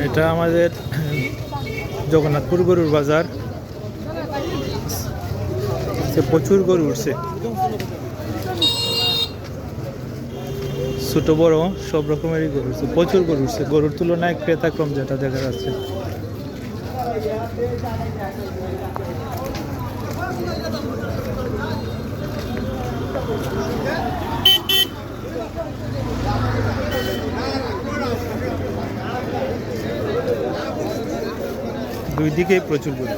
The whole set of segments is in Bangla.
এটা আমাদের জগন্নাথপুর গরুর বাজার। প্রচুর গরু উঠছে, ছোট বড় সব রকমেরই গরু উঠছে, প্রচুর গরু উঠছে। গরুর তুলনায় ক্রেতা কম যেটা দেখা যাচ্ছে। দুই দিকেই প্রচুর গরু।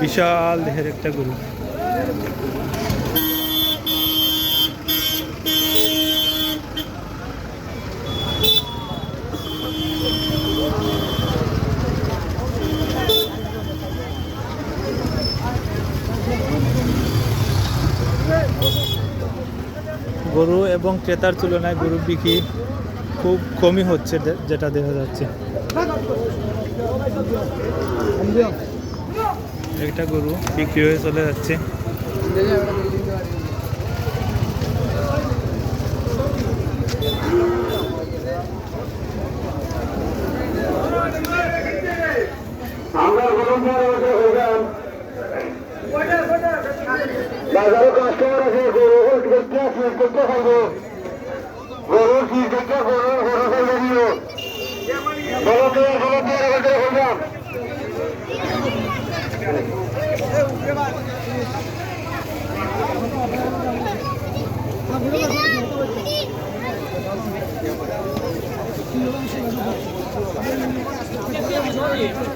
বিশাল দেহের একটা গরু। গরু এবং ক্রেতার তুলনায় গরু বিক্রি খুব কমই হচ্ছে যেটা দেখা যাচ্ছে। একটা গরু বিক্রি হয়ে চলে যাচ্ছে। বাজারে কাস্টমার আছে, গরু দেখতে আসবে, দেখতে খাইবো, গরু কি দেখতে গরু গরু খাইবে দিও,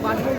বলো